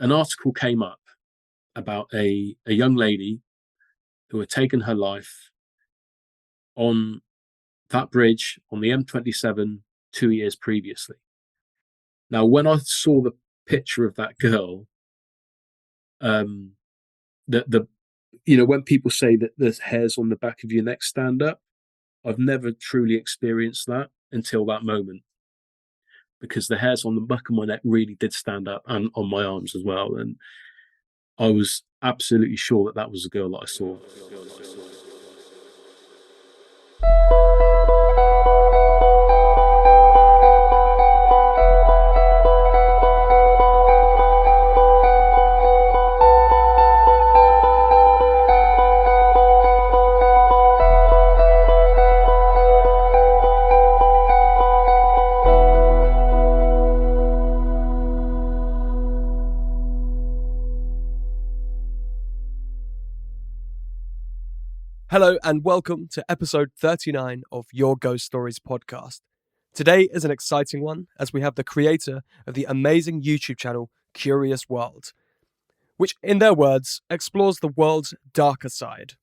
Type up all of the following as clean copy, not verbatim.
an article came up about a young lady who had taken her life on that bridge on the M27 2 years previously. Now, when I saw the picture of that girl, um, the when people say that the hairs on the back of your neck stand up, I've never truly experienced that until that moment, because the hairs on the back of my neck really did stand up, and on my arms as well. And I was absolutely sure that that was the girl that I saw. Hello and welcome to episode 39 of Your Ghost Stories podcast. Today is an exciting one as we have the creator of the amazing YouTube channel Curious World, which in their words explores the world's darker side.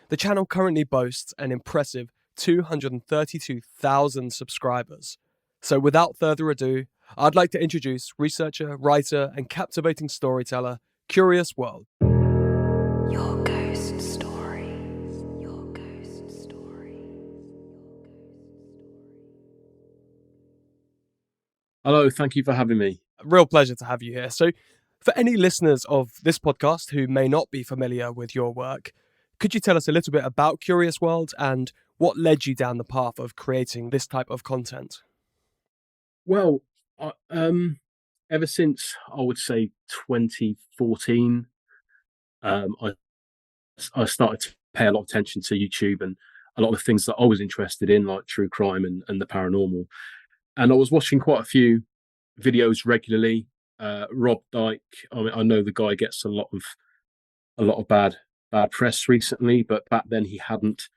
The channel currently boasts an impressive 232,000 subscribers. So without further ado, I'd like to introduce researcher, writer and captivating storyteller Curious World. Your Ghost Story. Your Ghost Story. Hello, thank you for having me. Real pleasure to have you here. So, for any listeners of this podcast who may not be familiar with your work, could you tell us a little bit about Curious World and what led you down the path of creating this type of content? Well, ever since I would say 2014, I started to pay a lot of attention to YouTube and a lot of the things that I was interested in, like true crime and the paranormal. And I was watching quite a few videos regularly. Rob Dyke, I mean, I know the guy gets a lot of bad press recently, but back then he hadn't.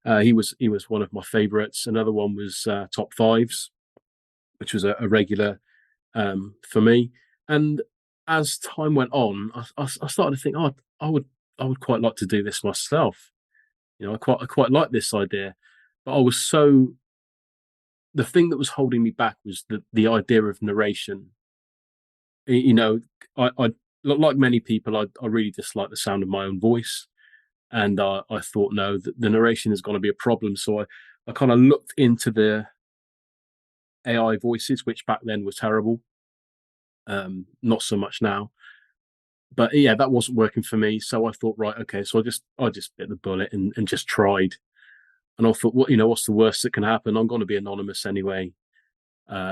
He was one of my favourites. Another one was Top Fives, which was a regular for me. And as time went on, I started to think, oh, I would quite like to do this myself. I quite like this idea, but I was so. The thing that was holding me back was the idea of narration. I like many people, I really dislike the sound of my own voice, and I thought, no, the narration is going to be a problem. So I kind of looked into the AI voices, which back then were terrible. Not so much now, but yeah, that wasn't working for me. So I thought, right, okay, so I just bit the bullet and just tried. And I thought, what's the worst that can happen? I'm going to be anonymous anyway.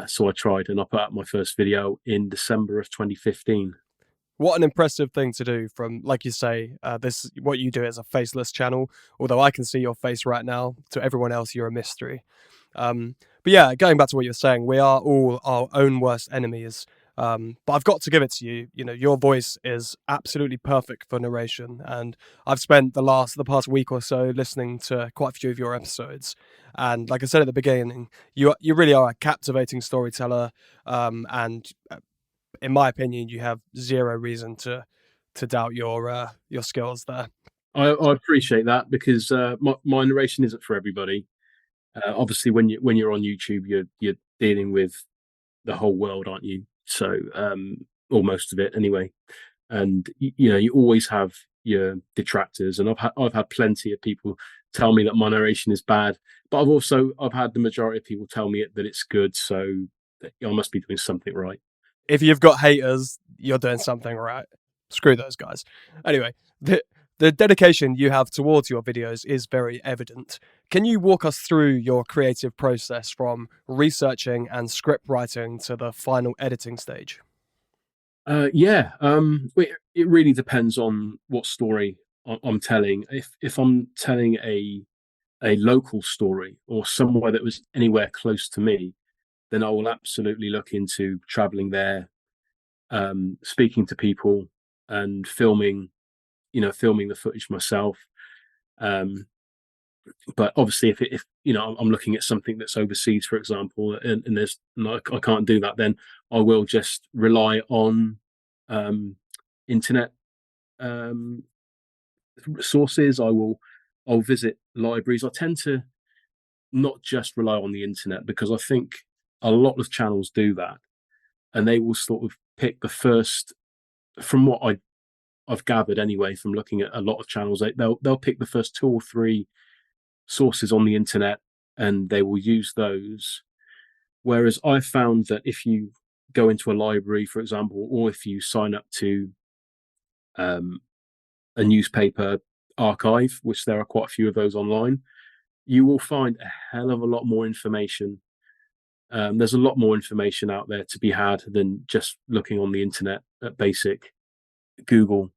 So I tried, and I put out my first video in December of 2015. What an impressive thing to do from, like you say, what you do is a faceless channel, although I can see your face right now. To everyone else, you're a mystery. But yeah, going back to what you're saying, we are all our own worst enemies. But I've got to give it to you. Your voice is absolutely perfect for narration, and I've spent the past week or so listening to quite a few of your episodes. And like I said at the beginning, you really are a captivating storyteller. And in my opinion, you have zero reason to doubt your skills there. I appreciate that, because my narration isn't for everybody. Obviously, when you're on YouTube, you're dealing with the whole world, aren't you? So, or most of it anyway. And you always have your detractors, and I've had plenty of people tell me that my narration is bad, but I've had the majority of people tell me that it's good. So I must be doing something right. If you've got haters, you're doing something right. Screw those guys. Anyway, the dedication you have towards your videos is very evident. Can you walk us through your creative process from researching and script writing to the final editing stage? Yeah. It really depends on what story I'm telling. If I'm telling a local story, or somewhere that was anywhere close to me, then I will absolutely look into traveling there, speaking to people, and filming the footage myself. But obviously, if I'm looking at something that's overseas, for example, and I can't do that, then I will just rely on internet um, sources. I'll visit libraries. I tend to not just rely on the internet, because I think a lot of channels do that, and they will sort of pick the first, from what I've gathered anyway, from looking at a lot of channels, they'll pick the first two or three sources on the internet, and they will use those. Whereas I've found that if you go into a library, for example, or if you sign up to um, a newspaper archive, which there are quite a few of those online, you will find a hell of a lot more information. There's a lot more information out there to be had than just looking on the internet at basic Google,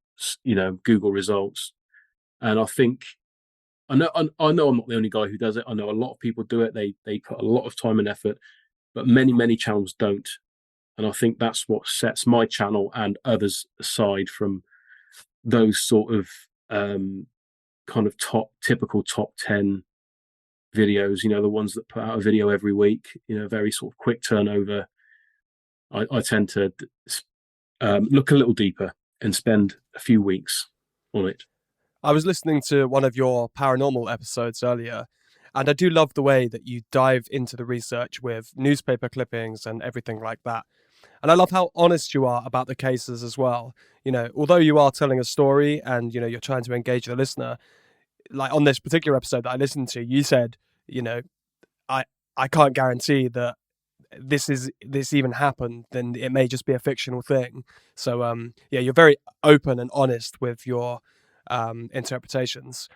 Google results. And I think I know I'm not the only guy who does it. I know a lot of people do it. They put a lot of time and effort, but many channels don't. And I think that's what sets my channel and others aside from those sort of kind of typical top 10 videos, the ones that put out a video every week, very sort of quick turnover. I tend to look a little deeper and spend a few weeks on it. I was listening to one of your paranormal episodes earlier, and I do love the way that you dive into the research with newspaper clippings and everything like that. And I love how honest you are about the cases as well. Although you are telling a story and, you're trying to engage the listener, like on this particular episode that I listened to, you said, I I can't guarantee that this even happened, then it may just be a fictional thing. So yeah, you're very open and honest with your interpretations.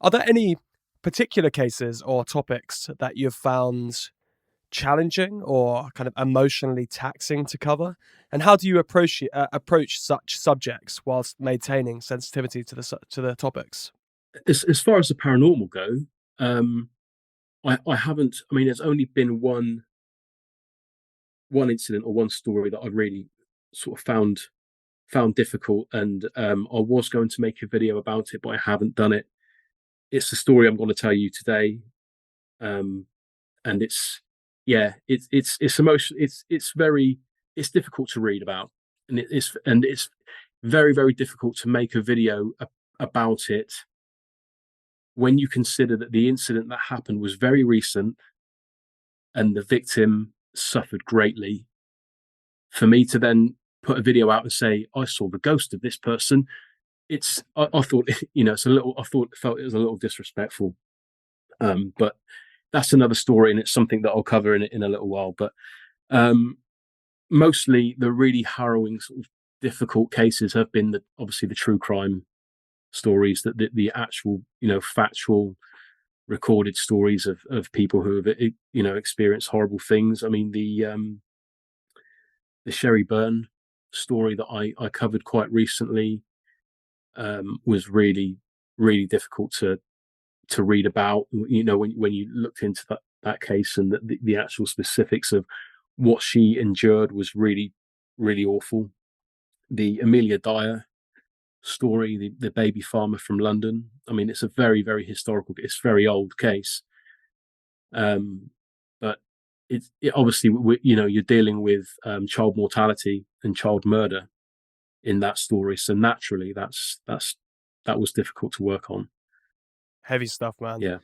Are there any particular cases or topics that you've found challenging or kind of emotionally taxing to cover? And how do you approach such subjects whilst maintaining sensitivity to the topics? As far as the paranormal go, I haven't. I mean, there's only been one incident or one story that I really sort of found difficult, and I was going to make a video about it, but I haven't done it. It's the story I'm going to tell you today, and it's emotional. It's difficult to read about, and it's very difficult to make a video about it when you consider that the incident that happened was very recent and the victim suffered greatly. For me to then put a video out and say I saw the ghost of this person, I thought it's a little. Felt it was a little disrespectful. But that's another story, and it's something that I'll cover in a little while. But mostly the really harrowing, sort of difficult cases have been obviously the true crime stories, that the actual factual recorded stories of people who have experienced horrible things. I mean, the Sherry Byrne story that I covered quite recently was really difficult to read about. When you looked into that case, and the actual specifics of what she endured was really awful. The Amelia Dyer story, the baby farmer from London. I mean, it's a very historical. It's a very old case, but it obviously you're dealing with child mortality and child murder in that story. So naturally, that was difficult to work on. Heavy stuff, man. Yeah.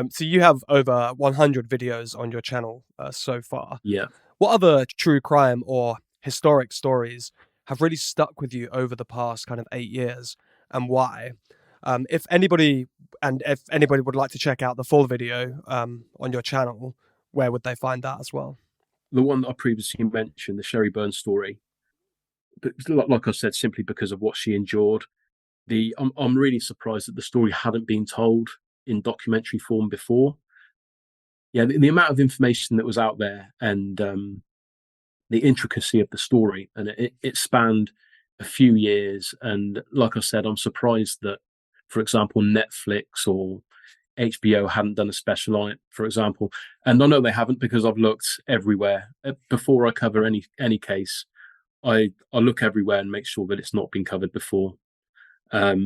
So you have over 100 videos on your channel so far. Yeah. What other true crime or historic stories have really stuck with you over the past kind of 8 years, and why? If anybody would like to check out the full video on your channel, where would they find that as well? The one that I previously mentioned, the Sherry Byrne story, but like I said, simply because of what she endured. I'm really surprised that the story hadn't been told in documentary form before. Yeah, the amount of information that was out there, and the intricacy of the story, and it spanned a few years. And like I said, I'm surprised that, for example, Netflix or HBO hadn't done a special on it, for example. And I know they haven't, because I've looked everywhere before I cover any case. I look everywhere and make sure that it's not been covered before. That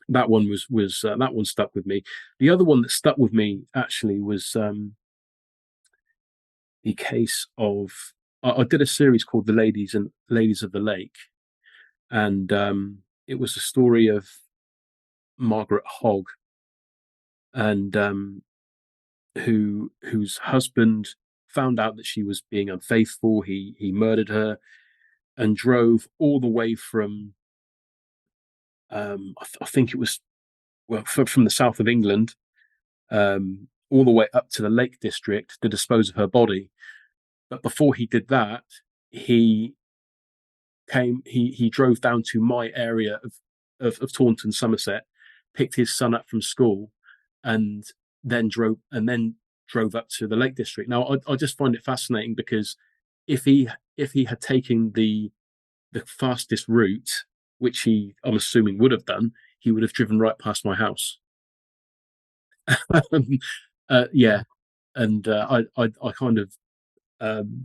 one was that one stuck with me. The other one that stuck with me actually was the case of, I did a series called The Ladies of the Lake, and it was a story of Margaret Hogg, and whose husband found out that she was being unfaithful. He murdered her and drove all the way from I think it was from the south of England, all the way up to the Lake District to dispose of her body. But before he did that, he he drove down to my area of Taunton, Somerset, picked his son up from school, and then drove up to the Lake District. Now I just find it fascinating because if he had taken the fastest route, which I'm assuming would have done, he would have driven right past my house. Yeah, and I kind of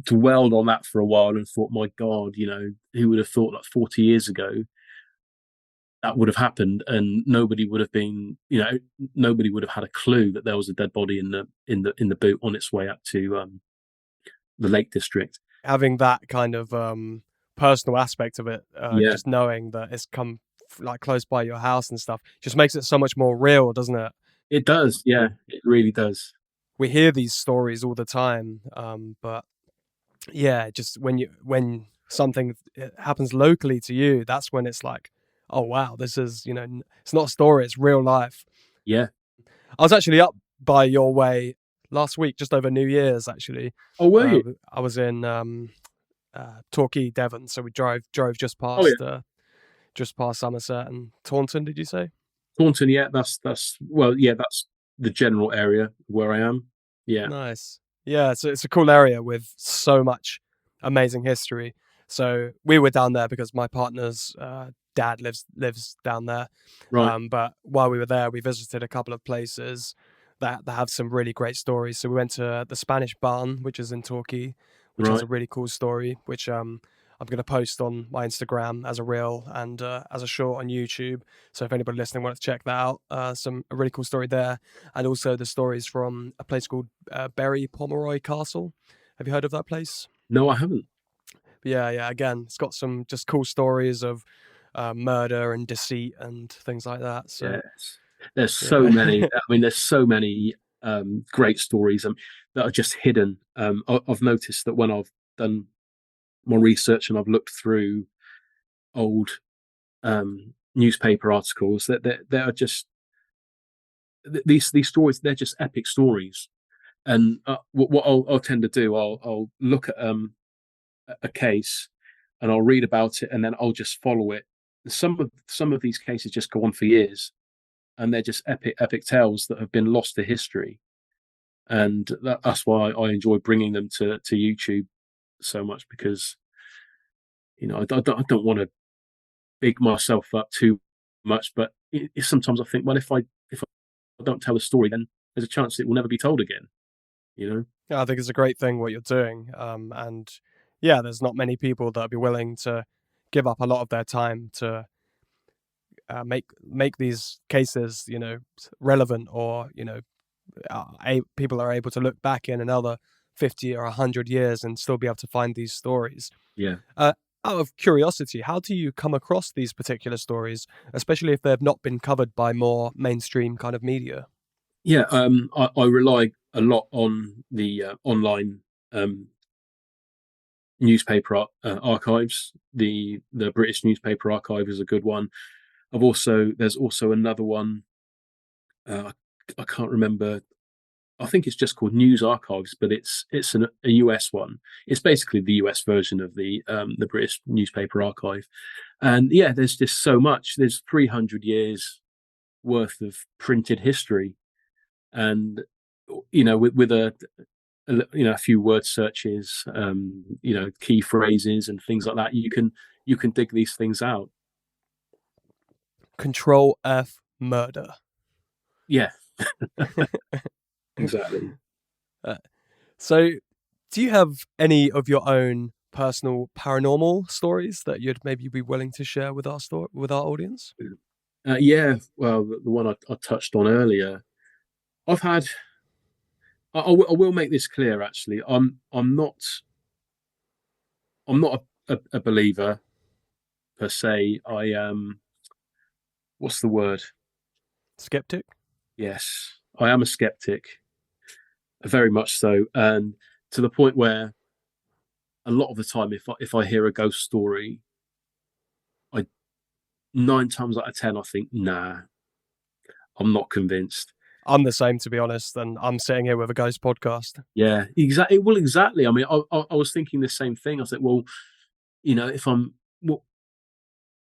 dwelled on that for a while and thought, my God, who would have thought that 40 years ago that would have happened, and nobody would have been, nobody would have had a clue that there was a dead body in the boot on its way up to the Lake District. Having that kind of personal aspect of it, Yeah, just knowing that it's come like close by your house and stuff, just makes it so much more real, doesn't it? it does. Yeah, it really does. We hear these stories all the time, but yeah, just when something happens locally to you, that's when it's like, oh wow, this is it's not a story, it's real life. Yeah. I was actually up by your way last week, just over New Year's actually. Oh, were you? I was in Torquay, Devon, so we drove just Oh, yeah. past Somerset and Taunton. Did you say? Taunton, yeah, that's well, yeah, that's the general area where I am. Yeah. Nice. Yeah, so it's a cool area with so much amazing history. So we were down there because my partner's dad lives down there. Right. But while we were there, we visited a couple of places that have some really great stories. So we went to the Spanish Barn, which is in Torquay, which has Right. a really cool story, which I'm going to post on my Instagram as a reel and as a short on YouTube. So if anybody listening wants to check that out, a really cool story there. And also the stories from a place called Bury Pomeroy Castle. Have you heard of that place? No, I haven't. But yeah. Again, it's got some just cool stories of murder and deceit and things like that. So Yes. There's so yeah. many. I mean, there's so many great stories that are just hidden. I've noticed that when I've done my research and I've looked through old newspaper articles, that there are just these stories. They're just epic stories. And what I'll tend to do, I'll look at a case and I'll read about it, and then I'll just follow it. Some of these cases just go on for years, and they're just epic tales that have been lost to history. And that's why I enjoy bringing them to YouTube so much, because I don't want to big myself up too much, but sometimes I think, well, if I don't tell a story, then there's a chance it will never be told again. Yeah, I think it's a great thing what you're doing. And yeah, there's not many people that would be willing to give up a lot of their time to make these cases, relevant, or people are able to look back in another 50 or 100 years and still be able to find these stories. Yeah. Out of curiosity, how do you come across these particular stories, especially if they've not been covered by more mainstream kind of media? Yeah, I rely a lot on the online newspaper archives. The British Newspaper Archive is a good one. There's also another one. I can't remember. I think it's just called News Archives, but it's a US one. It's basically the US version of the British Newspaper Archive. And yeah, there's just so much. There's 300 years worth of printed history, and with a few word searches, key phrases and things like that, you can dig these things out. Control F murder. Yeah. Exactly. So do you have any of your own personal paranormal stories that you'd maybe be willing to share with our audience? Yeah, well, the one I touched on earlier, I've had. I will make this clear. Actually, I'm not a believer per se. What's the word? Skeptic? Yes, I am a skeptic, very much so, and to the point where a lot of the time, if I hear a ghost story, I 9 times out of 10 I think, nah, I'm not convinced. I'm the same, to be honest, and I'm sitting here with a ghost podcast. Yeah, exactly. Well, exactly. I mean, I was thinking the same thing. I said, well,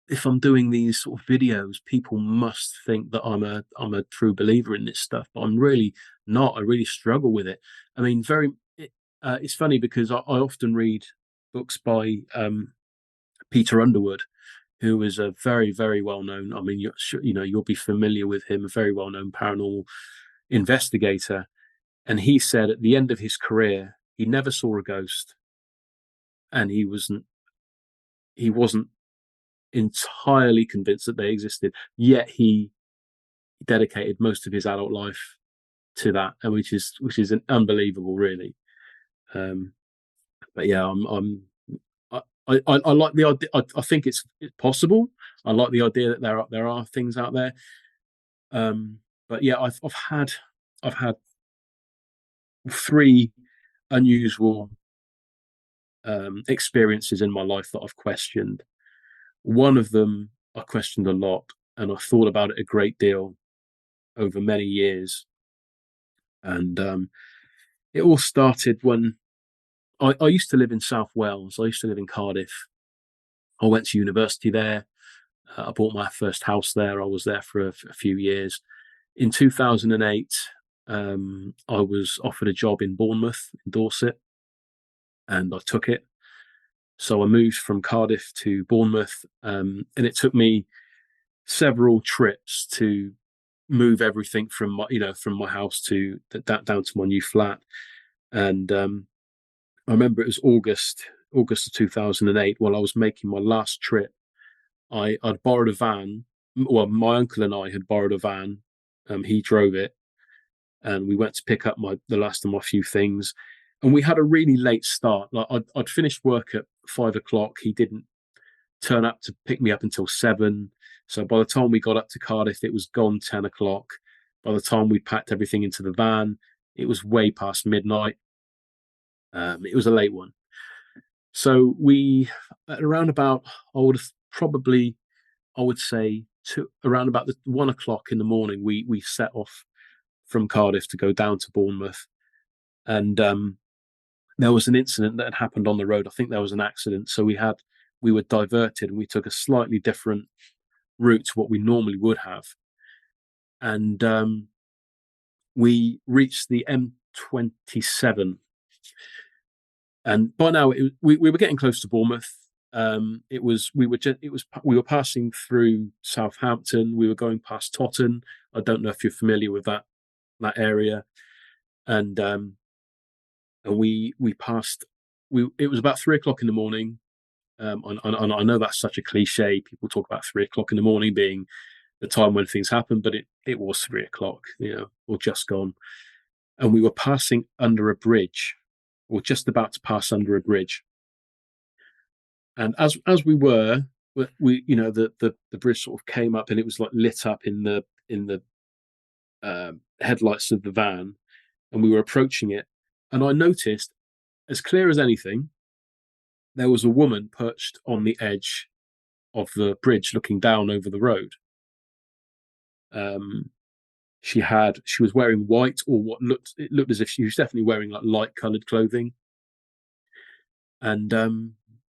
if I'm doing these sort of videos, people must think that I'm a true believer in this stuff, but I'm really not. I really struggle with it. I mean, it's funny because I often read books by Peter Underwood, who is a very, very well known. I mean, you'll be familiar with him, a very well known paranormal investigator. And he said at the end of his career, he never saw a ghost, and he wasn't entirely convinced that they existed. Yet he dedicated most of his adult life to that, and which is an unbelievable, really. But yeah, I like the idea. I think it's possible. I like the idea that there are things out there. But yeah, I've had three unusual experiences in my life that I've questioned. One of them I questioned a lot, and I thought about it a great deal over many years. And it all started when I used to live in South Wales. I used to live in Cardiff. I went to university there. I bought my first house there. I was there for a few years. In 2008, I was offered a job in Bournemouth, in Dorset, and I took it. So I moved from Cardiff to Bournemouth, and it took me several trips to move everything from my house to that down to my new flat. And I remember it was August of 2008. While I was making my last trip, I'd borrowed a van. Well, my uncle and I had borrowed a van. He drove it, and we went to pick up the last of my few things. And we had a really late start. Like I'd finished work at 5 o'clock. He didn't turn up to pick me up until 7. So by the time we got up to Cardiff, it was gone 10 o'clock. By the time we packed everything into the van, it was way past midnight. It was a late one. So we, at around about, I would say, around about the 1 o'clock in the morning, we set off from Cardiff to go down to Bournemouth. And there was an incident that had happened on the road. I think there was an accident. So we were diverted, and we took a slightly different route to what we normally would have. And we reached the M27. And by now we were getting close to Bournemouth. We were passing through Southampton. We were going past Totton. I don't know if you're familiar with that area. And we passed. It was about 3 o'clock in the morning. I know that's such a cliche. People talk about 3 o'clock in the morning being the time when things happen, but it was 3 o'clock, or just gone. And we were passing under a bridge, or just about to pass under a bridge. And as we were, the bridge sort of came up, and it was like lit up in the headlights of the van, and we were approaching it, and I noticed, as clear as anything, there was a woman perched on the edge of the bridge looking down over the road. She was wearing white, or it looked as if she was definitely wearing like light coloured clothing. And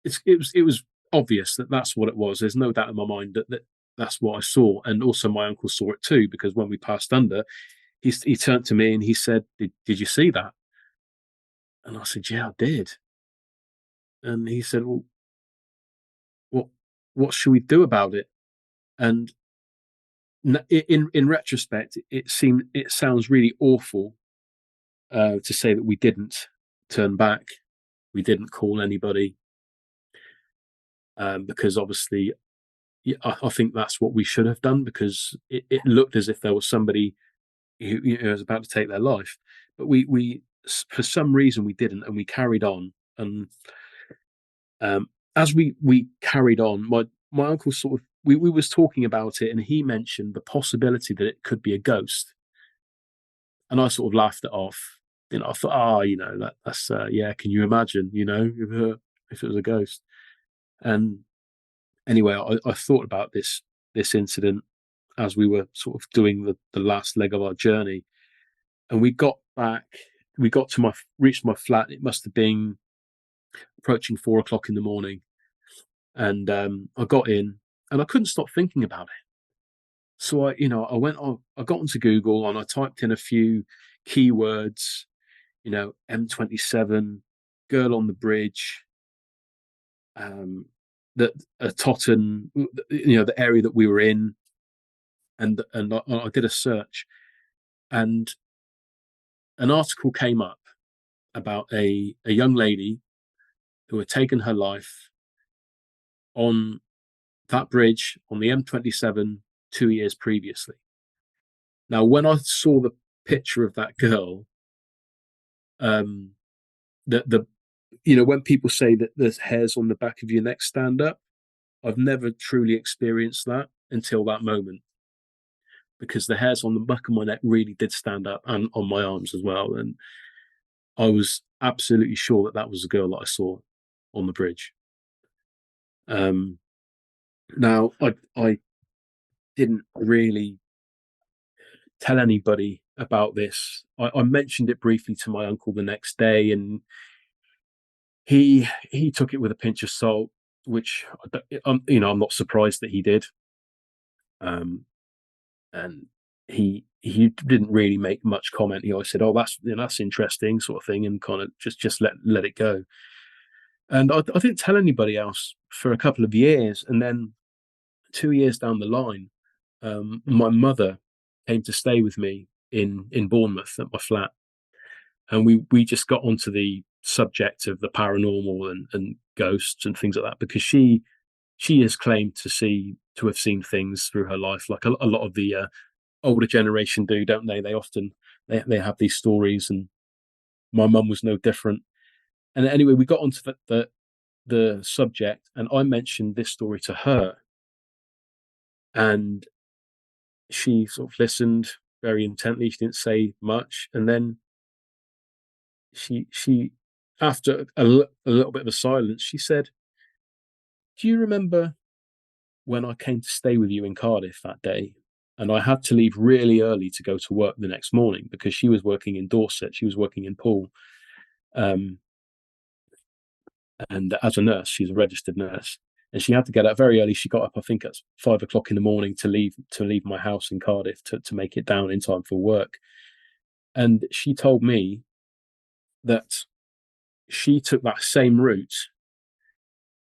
it was obvious that that's what it was. There's no doubt in my mind that that's what I saw. And also my uncle saw it too, because when we passed under, he turned to me and he said, did you see that? And I said, yeah, I did. And he said, well, what should we do about it? And in retrospect, it sounds really awful to say that we didn't turn back, we didn't call anybody, because obviously, I think that's what we should have done, because it looked as if there was somebody who was about to take their life. But we for some reason we didn't, and we carried on. And as we carried on, my uncle sort of we was talking about it, and he mentioned the possibility that it could be a ghost, and I sort of laughed it off. I thought, that's yeah. Can you imagine? If it was a ghost. And anyway, I thought about this incident as we were sort of doing the last leg of our journey, and we got back. We got to reached my flat. It must have been approaching 4 o'clock in the morning, and I got in, and I couldn't stop thinking about it. So I got onto Google and I typed in a few keywords, M27, girl on the bridge, that Totten, the area that we were in, and I did a search, and an article came up about a young lady who had taken her life on that bridge on the M27 2 years previously. Now, when I saw the picture of that girl, the when people say that there's hairs on the back of your neck stand up, I've never truly experienced that until that moment, because the hairs on the back of my neck really did stand up, and on my arms as well. And I was absolutely sure that that was the girl that I saw on the bridge. Now, I didn't really tell anybody about this. I mentioned it briefly to my uncle the next day, and he took it with a pinch of salt, which I'm not surprised that he did. And he didn't really make much comment. He always said, "Oh, that's interesting," sort of thing, and kind of just let it go. And I didn't tell anybody else for a couple of years, and then 2 years down the line, my mother came to stay with me in Bournemouth at my flat, and we just got onto the subject of the paranormal and ghosts and things like that, because she has claimed to have seen things through her life, like a lot of the older generation do, don't they? They often they have these stories, and my mum was no different. And anyway, we got onto the subject, and I mentioned this story to her, and she sort of listened very intently. She didn't say much, and then she after a little bit of a silence, she said, "Do you remember when I came to stay with you in Cardiff that day, and I had to leave really early to go to work the next morning?" Because she was working in Dorset, she was working in Poole, um, and as a nurse, she's a registered nurse, and she had to get up very early. She got up, I think, at 5 o'clock in the morning to leave my house in Cardiff to make it down in time for work. And she told me that she took that same route,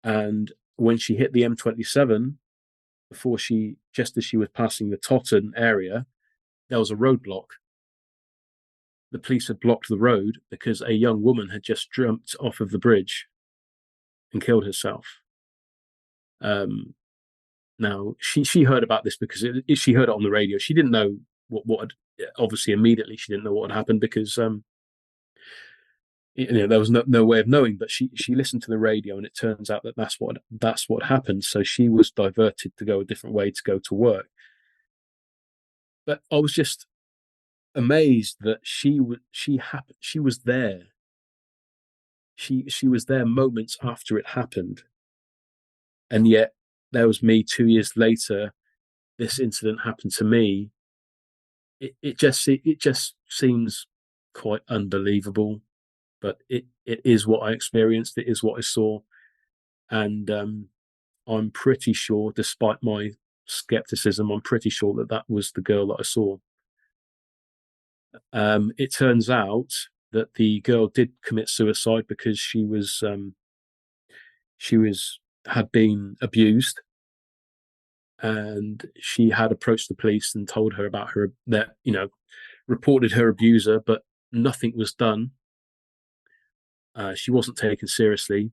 and when she hit the M27, just as she was passing the Totten area, there was a roadblock. The police had blocked the road because a young woman had just jumped off of the bridge and killed herself. Now she heard about this because she heard it on the radio. She didn't know what had, obviously immediately she didn't know what had happened, because there was no way of knowing. But she listened to the radio, and it turns out that that's what happened. So she was diverted to go a different way to go to work. But I was just amazed that she was there. She was there moments after it happened, and yet there was me 2 years later. This incident happened to me. It just seems quite unbelievable, but it is what I experienced. It is what I saw, and I'm pretty sure, despite my skepticism, I'm pretty sure that that was the girl that I saw. It turns out that the girl did commit suicide because had been abused, and she had approached the police and told her about reported her abuser, but nothing was done. She wasn't taken seriously.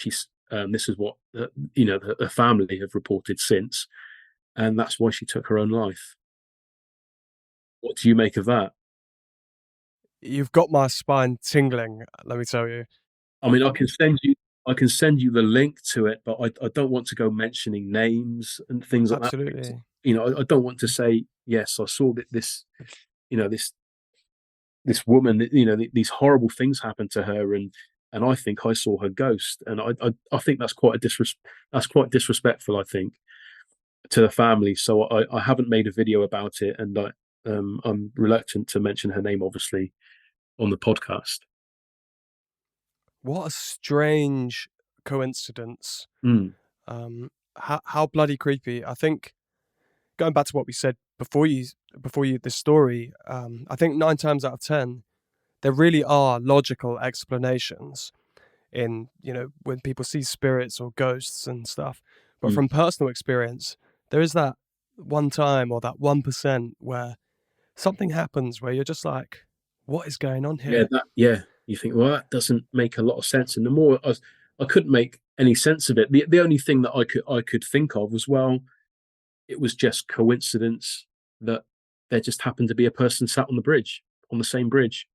This is what the family have reported since, and that's why she took her own life. What do you make of that? You've got my spine tingling, let me tell you. I mean, I can send you I can send you the link to it, but I don't want to go mentioning names and things like that. Absolutely. You know, I don't want to say, yes, I saw that this, you know, this woman, you know, these horrible things happened to her, and I think I saw her ghost, and I think that's that's quite disrespectful, I think, to the family. So I haven't made a video about it, and I'm reluctant to mention her name, obviously, on the podcast. What a strange coincidence. Mm, How bloody creepy. I think going back to what we said before you this story, I think 9 times out of 10 there really are logical explanations in, when people see spirits or ghosts and stuff. But mm. from personal experience, there is that one time or that 1% where something happens where you're just like, what is going on Yeah, here? you think, well, that doesn't make a lot of sense. And the more I couldn't make any sense of it. The only thing that I could think of was, well, it was just coincidence that there just happened to be a person sat on the bridge, on the same bridge,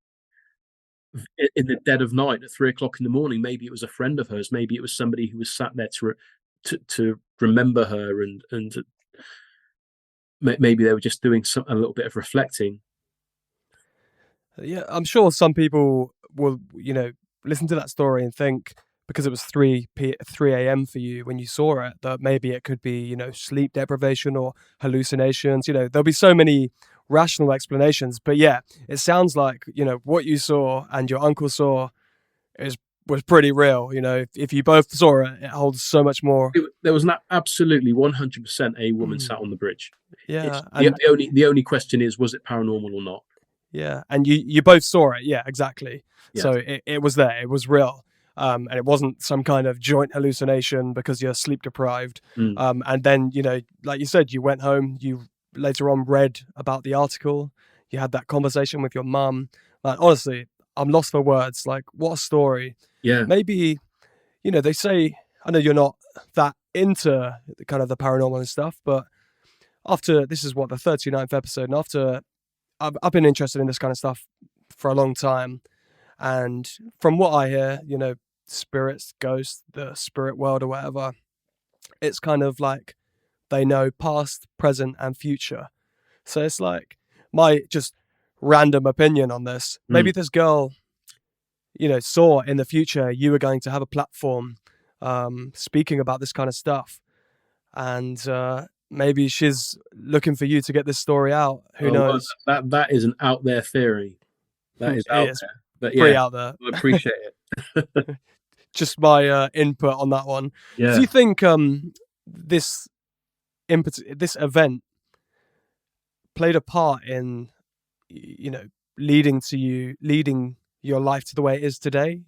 in the dead of night at 3 o'clock in the morning. Maybe it was a friend of hers. Maybe it was somebody who was sat there to remember her, and maybe they were just doing a little bit of reflecting. Yeah, I'm sure some people will, listen to that story and think because it was 3 a.m. for you when you saw it, that maybe it could be, sleep deprivation or hallucinations. There'll be so many rational explanations. But yeah, it sounds like, what you saw and your uncle saw is was pretty real. If you both saw it, it holds so much more. There was an absolutely 100% a woman Mm, sat on the bridge. yeah, It's and the only question is, was it paranormal or not? yeah, and you both saw it. Yeah, exactly. Yes. So it was there. It was real. And it wasn't some kind of joint hallucination because you're sleep deprived. Mm. And then, like you said, you went home, you later on read about the article, you had that conversation with your mum. Like, honestly, I'm lost for words. Like, what a story. Yeah. Maybe, they say, I know you're not that into kind of the paranormal and stuff, but after this is what, the 39th episode, and after I've been interested in this kind of stuff for a long time. And from what I hear, spirits, ghosts, the spirit world or whatever, it's kind of like they know past, present, and future. So it's like my just random opinion on this. Maybe Mm. this girl, saw in the future you were going to have a platform speaking about this kind of stuff. And maybe she's looking for you to get this story out. Who Oh, well, knows? that is an out there theory. That is It out is there. But pretty yeah, out there. I appreciate it. Just my input on that one. Do Yeah. you think this this event played a part in leading your life to the way it is today?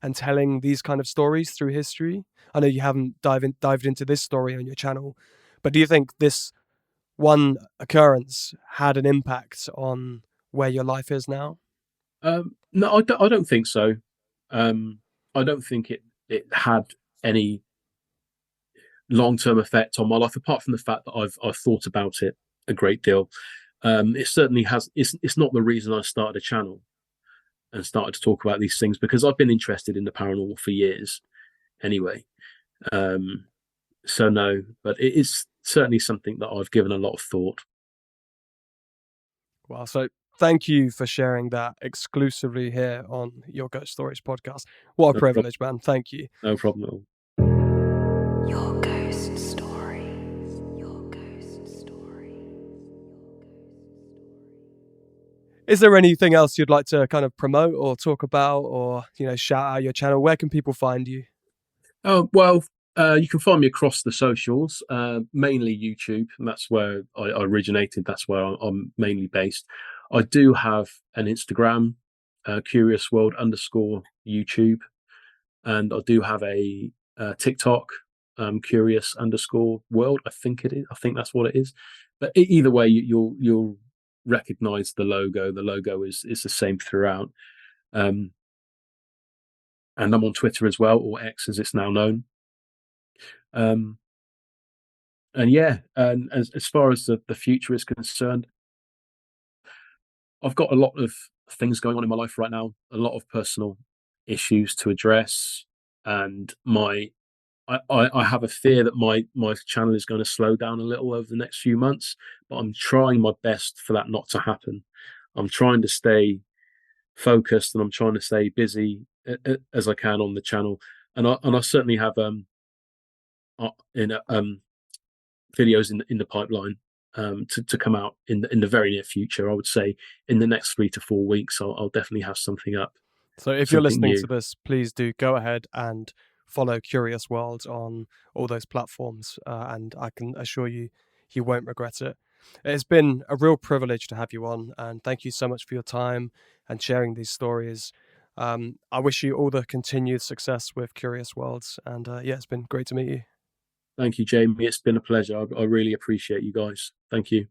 And telling these kind of stories through history. I know you haven't dived into this story on your channel, but do you think this one occurrence had an impact on where your life is now? No, I don't think so. Um, I don't think it had any long term effect on my life, apart from the fact that I've thought about it a great deal. It certainly has. It's not the reason I started a channel and started to talk about these things, because I've been interested in the paranormal for years anyway. Um, so no, but it is certainly something that I've given a lot of thought. Well, so thank you for sharing that exclusively here on Your Ghost Stories podcast. What a No problem. privilege, man. Thank you. No problem at all. Your ghost stories. Your ghost story. Is there anything else you'd like to kind of promote or talk about, or, shout out your channel? Where can people find you? Oh, well, you can find me across the socials, mainly YouTube, and that's where I originated. That's where I'm mainly based. I do have an Instagram, Curious World _ YouTube, and I do have a TikTok, Curious _ World. I think it is. I think that's what it is. But either way, you'll recognize the logo. The logo is the same throughout. And I'm on Twitter as well, or X as it's now known. Um, and yeah, and as far as the future is concerned, I've got a lot of things going on in my life right now, a lot of personal issues to address, and I have a fear that my channel is going to slow down a little over the next few months, but I'm trying my best for that not to happen. I'm trying to stay focused and I'm trying to stay busy as I can on the channel, and I certainly have in videos in the pipeline to come out in the very near future. I would say in the next 3 to 4 weeks, I'll definitely have something up. So if you're Something listening new. to this, please do go ahead and follow Curious World on all those platforms, and I can assure you, you won't regret it. It's been a real privilege to have you on, and thank you so much for your time and sharing these stories. I wish you all the continued success with Curious Worlds, and yeah, it's been great to meet you. Thank you, Jamie. It's been a pleasure. I really appreciate you guys. Thank you.